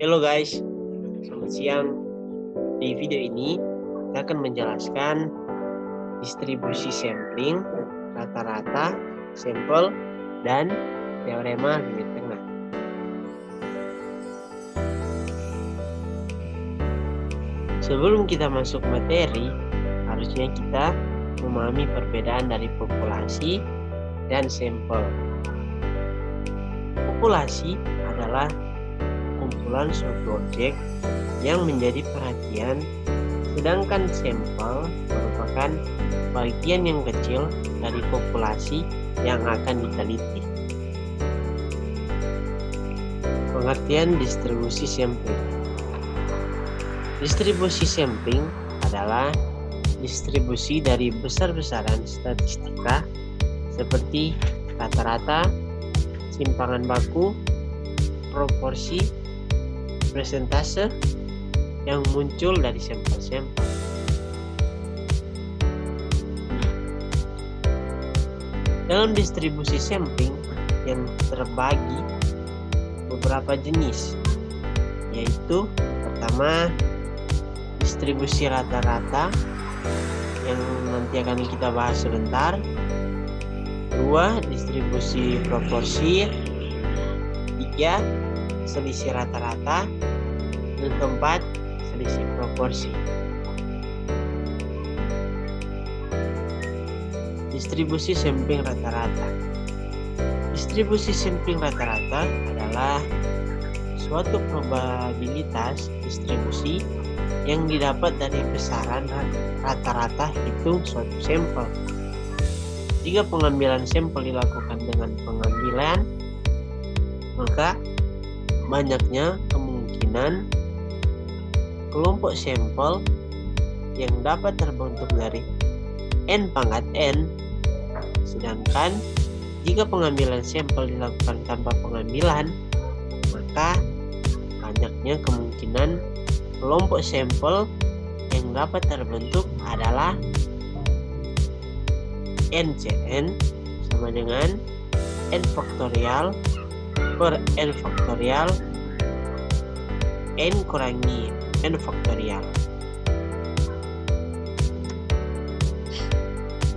Halo guys, selamat siang. Di video ini kita akan menjelaskan distribusi sampling, rata-rata, sampel, dan teorema limit tengah. Sebelum kita masuk materi, harusnya kita memahami perbedaan dari populasi dan sampel. Populasi adalah kumpulan suatu objek yang menjadi perhatian, sedangkan sampel merupakan bagian yang kecil dari populasi yang akan diteliti. Pengertian distribusi sampling. Distribusi sampling adalah distribusi dari besar-besaran statistika seperti rata-rata, simpangan baku, proporsi, persentase yang muncul dari sampel-sampel. Dalam distribusi sampling yang terbagi beberapa jenis, yaitu pertama distribusi rata-rata yang nanti akan kita bahas sebentar. Dua, distribusi proporsi. Tiga, selisih rata-rata. Dan keempat, selisih proporsi. Distribusi sampling rata-rata. Distribusi sampling rata-rata adalah suatu probabilitas distribusi yang didapat dari besaran rata-rata hitung suatu sampel. Jika pengambilan sampel dilakukan dengan pengambilan, maka banyaknya kemungkinan kelompok sampel yang dapat terbentuk dari N pangkat N, sedangkan jika pengambilan sampel dilakukan tanpa pengambilan, maka banyaknya kemungkinan kelompok sampel yang dapat terbentuk adalah NCN sama dengan N faktorial per N faktorial N kurangi N faktorial.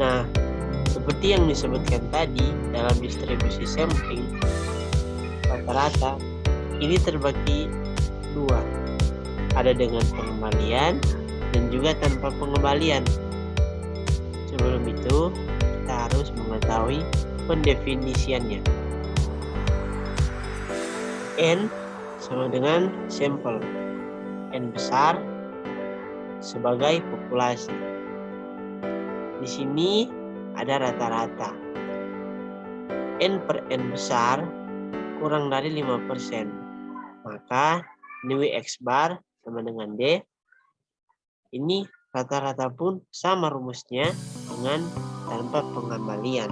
Nah, seperti yang disebutkan tadi dalam distribusi sampling rata-rata ini terbagi dua, ada dengan pengembalian dan juga tanpa pengembalian. Sebelum itu kita harus mengetahui pendefinisiannya. N sama dengan sampel, N besar sebagai populasi. Di sini ada rata-rata. N per N besar kurang dari 5%. Maka nilai X bar sama dengan D. Ini rata-rata pun sama rumusnya dengan tanpa pengembalian.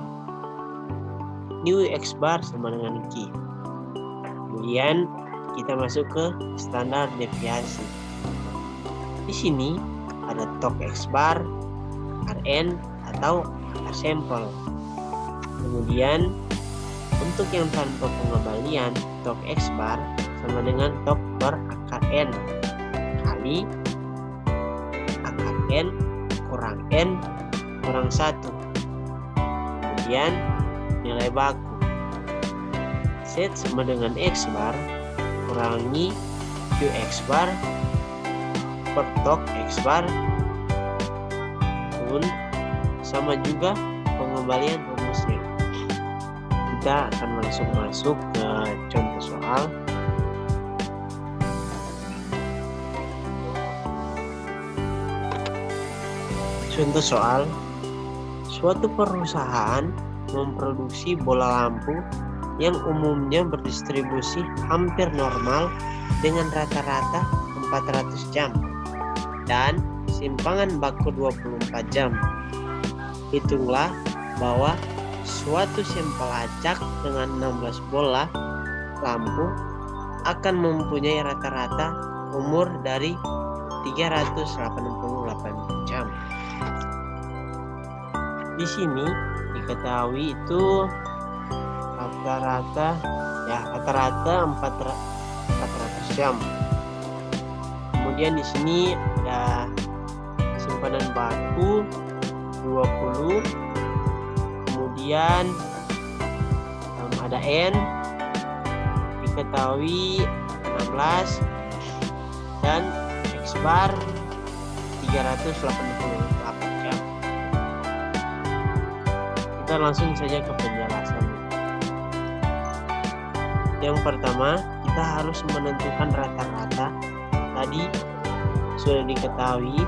Nilai X bar sama dengan Q. Kemudian kita masuk ke standar deviasi. Di sini ada tok X bar, Rn atau akar sampel. Kemudian untuk yang tanpa pengembalian, tok X bar sama dengan tok per akar N kali akar N kurang N kurang 1. Kemudian nilai baku Z sama dengan X bar kurangi QX bar per tok X bar pun sama juga pengembalian rumusnya. Kita akan langsung masuk ke contoh soal. Contoh soal, suatu perusahaan memproduksi bola lampu yang umumnya berdistribusi hampir normal dengan rata-rata 400 jam dan simpangan baku 24 jam. Hitunglah bahwa suatu sampel acak dengan 16 bola lampu akan mempunyai rata-rata umur dari 388 jam. Di sini diketahui itu rata-rata 400 jam. Kemudian di sini ada simpanan baku 20. Kemudian ada N diketahui 16 dan X bar 388 jam. Kita langsung saja ke penjelasannya. Yang pertama, kita harus menentukan rata-rata. Tadi sudah diketahui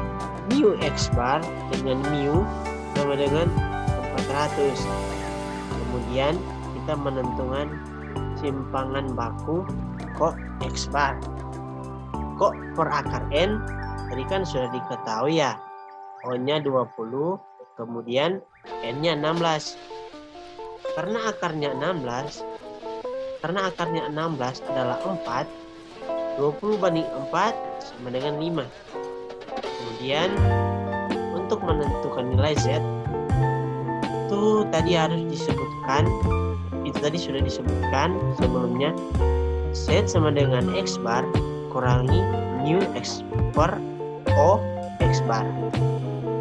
mu X bar dengan mu sama dengan 400. Kemudian kita menentukan simpangan baku kok X bar. Kok per akar N tadi kan sudah diketahui ya. O-nya 20, kemudian N-nya 16. Karena akarnya 16 adalah 4, 20 banding 4 sama dengan 5. Kemudian untuk menentukan nilai Z itu tadi harus disebutkan, itu tadi sudah disebutkan sebelumnya, Z sama dengan X bar kurangi mu X per O X bar.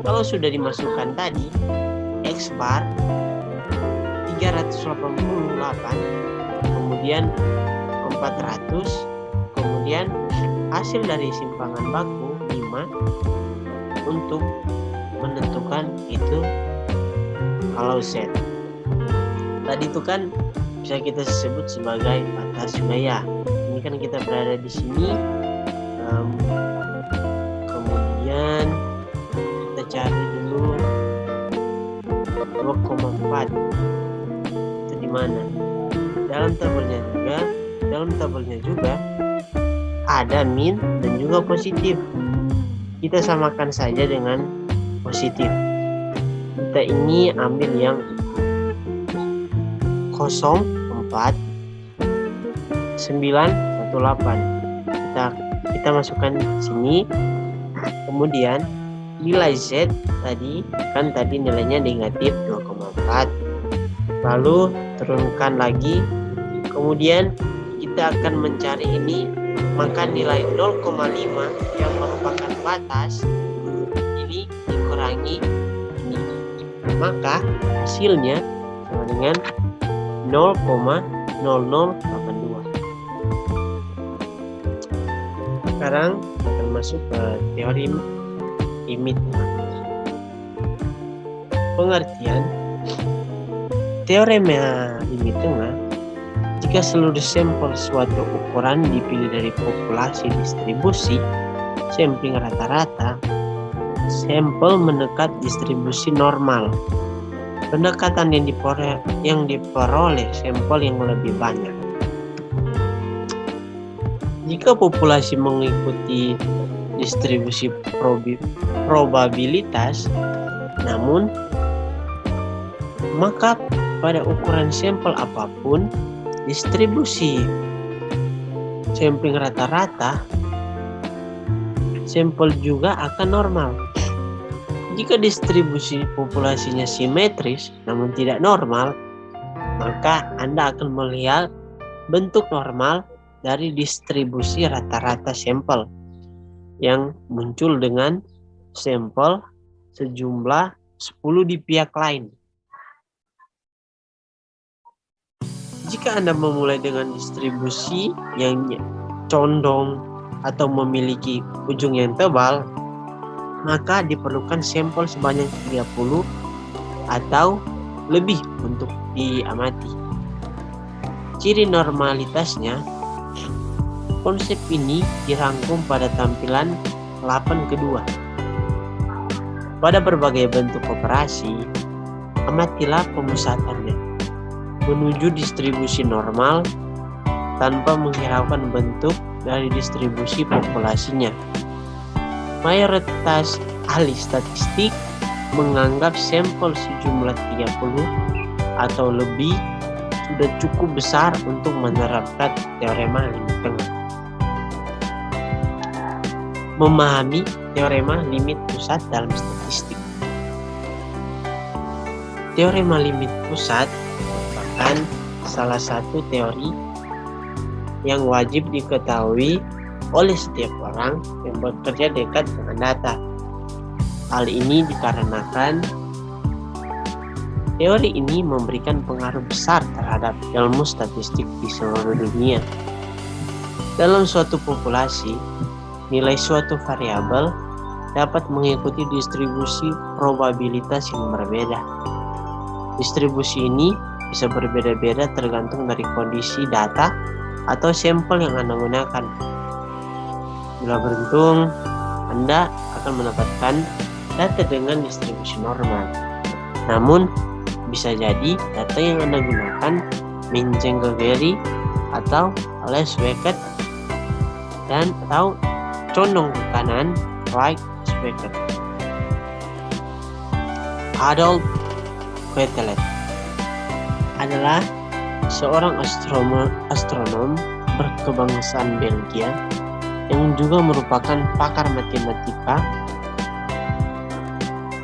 Kalau sudah dimasukkan tadi X bar 388, kemudian 400, kemudian hasil dari simpangan baku 5 untuk menentukan itu kalau Z. Tadi itu kan bisa kita sebut sebagai batas wilayah. Ini kan kita berada di sini. Kemudian kita cari dulu 2,4 itu di mana? Dalam tabelnya juga ada min dan juga positif. Kita samakan saja dengan positif. Kita ini ambil yang 0,4,918. Kita masukkan sini. Kemudian nilai Z tadi nilainya negatif 2,4. Lalu turunkan lagi. Kemudian kita akan mencari ini, maka nilai 0,5 yang merupakan batas ini dikurangi ini, maka hasilnya sama dengan 0,0082. Sekarang akan masuk ke teori limit. Pengertian teorema limit tengah: jika seluruh sampel suatu ukuran dipilih dari populasi distribusi sampling rata-rata, sampel mendekat distribusi normal. Pendekatan yang diperoleh sampel yang lebih banyak. Jika populasi mengikuti distribusi probabilitas, namun maka pada ukuran sampel apapun, distribusi sampling rata-rata, sampel juga akan normal. Jika distribusi populasinya simetris namun tidak normal, maka Anda akan melihat bentuk normal dari distribusi rata-rata sampel yang muncul dengan sampel sejumlah 10 di pihak lain. Jika Anda memulai dengan distribusi yang condong atau memiliki ujung yang tebal, maka diperlukan sampel sebanyak 30 atau lebih untuk diamati. Ciri normalitasnya, konsep ini dirangkum pada tampilan 8 kedua. Pada berbagai bentuk operasi, amatilah pemusatannya menuju distribusi normal tanpa menghiraukan bentuk dari distribusi populasinya. Mayoritas ahli statistik menganggap sampel sejumlah 30 atau lebih sudah cukup besar untuk menerapkan teorema limit tengah. Memahami teorema limit pusat dalam statistik. Teorema limit pusat merupakan salah satu teori yang wajib diketahui oleh setiap orang yang bekerja dekat dengan data. Hal ini dikarenakan teori ini memberikan pengaruh besar terhadap ilmu statistik di seluruh dunia. Dalam suatu populasi, nilai suatu variabel dapat mengikuti distribusi probabilitas yang berbeda. Distribusi ini bisa berbeda-beda tergantung dari kondisi data atau sampel yang Anda gunakan. Bila beruntung, Anda akan mendapatkan data dengan distribusi normal. Namun, bisa jadi data yang Anda gunakan menjengkelgeri atau less weighted dan atau condong ke kanan right weighted. Adolf Quetelet adalah seorang astronom berkebangsaan Belgia yang juga merupakan pakar matematika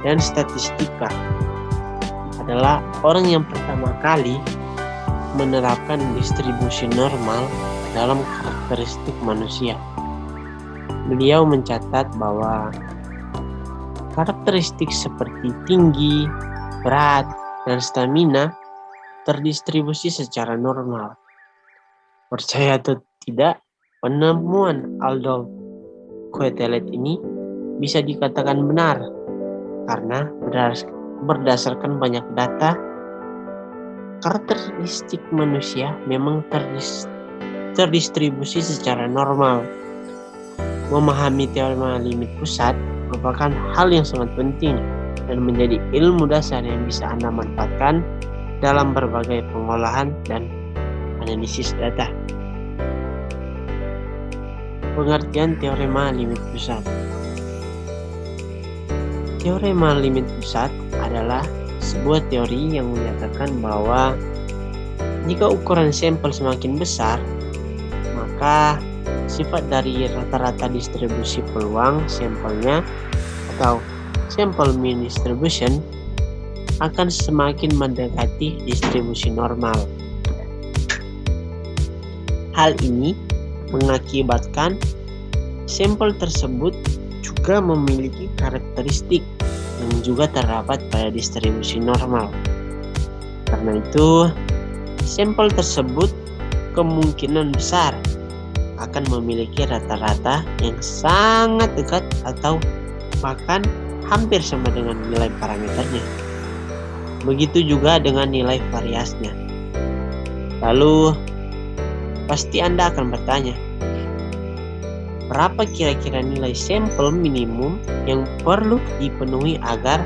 dan statistika. Adalah orang yang pertama kali menerapkan distribusi normal dalam karakteristik manusia. Beliau mencatat bahwa karakteristik seperti tinggi, berat, dan stamina terdistribusi secara normal. Percaya atau tidak, penemuan Adolf Quetelet ini bisa dikatakan benar karena berdasarkan banyak data, karakteristik manusia memang terdistribusi secara normal. Memahami teorema limit pusat merupakan hal yang sangat penting dan menjadi ilmu dasar yang bisa Anda manfaatkan dalam berbagai pengolahan dan analisis data. Pengertian teorema limit pusat. Teorema limit pusat adalah sebuah teori yang menyatakan bahwa jika ukuran sampel semakin besar, maka sifat dari rata-rata distribusi peluang sampelnya atau sample mean distribution akan semakin mendekati distribusi normal. Hal ini mengakibatkan sampel tersebut juga memiliki karakteristik yang juga terdapat pada distribusi normal. Karena itu, sampel tersebut kemungkinan besar akan memiliki rata-rata yang sangat dekat atau bahkan hampir sama dengan nilai parameternya. Begitu juga dengan nilai variasinya. Lalu, pasti Anda akan bertanya, berapa kira-kira nilai sampel minimum yang perlu dipenuhi agar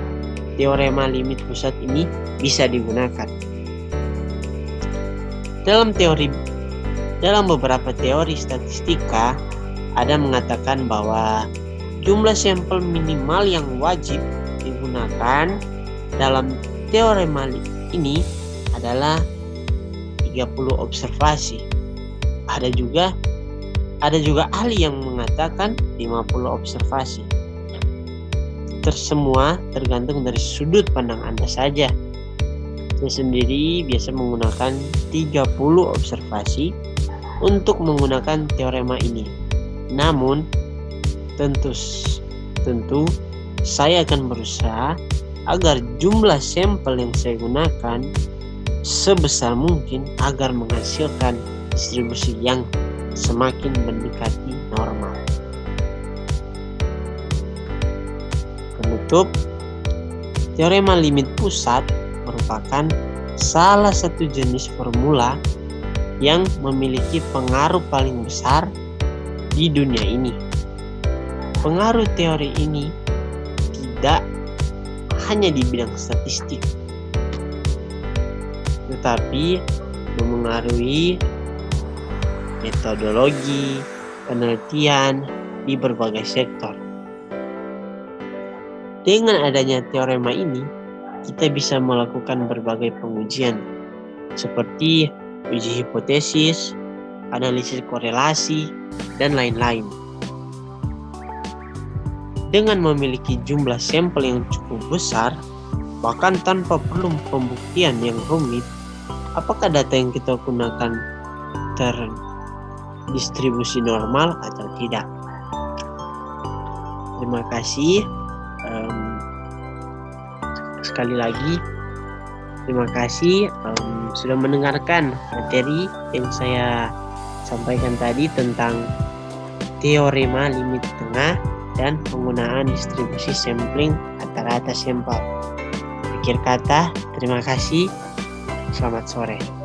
teorema limit pusat ini bisa digunakan? Dalam beberapa teori statistika, ada mengatakan bahwa jumlah sampel minimal yang wajib digunakan dalam teorema ini adalah 30 observasi. Ada juga ahli yang mengatakan 50 observasi. Semua tergantung dari sudut pandang Anda saja. Saya sendiri biasa menggunakan 30 observasi untuk menggunakan teorema ini. Namun, tentu saya akan berusaha agar jumlah sampel yang saya gunakan sebesar mungkin agar menghasilkan distribusi yang semakin mendekati normal. Penutup, teorema limit pusat merupakan salah satu jenis formula yang memiliki pengaruh paling besar di dunia ini. Pengaruh teori ini tidak hanya di bidang statistik, tetapi memengaruhi metodologi penelitian di berbagai sektor. Dengan adanya teorema ini, kita bisa melakukan berbagai pengujian seperti uji hipotesis, analisis korelasi, dan lain-lain. Dengan memiliki jumlah sampel yang cukup besar, bahkan tanpa perlu pembuktian yang rumit, apakah data yang kita gunakan distribusi normal atau tidak. Terima kasih. Sekali lagi, terima kasih sudah mendengarkan materi yang saya sampaikan tadi tentang teorema limit tengah dan penggunaan distribusi sampling rata-rata sampel. Akhir kata, terima kasih. Selamat sore.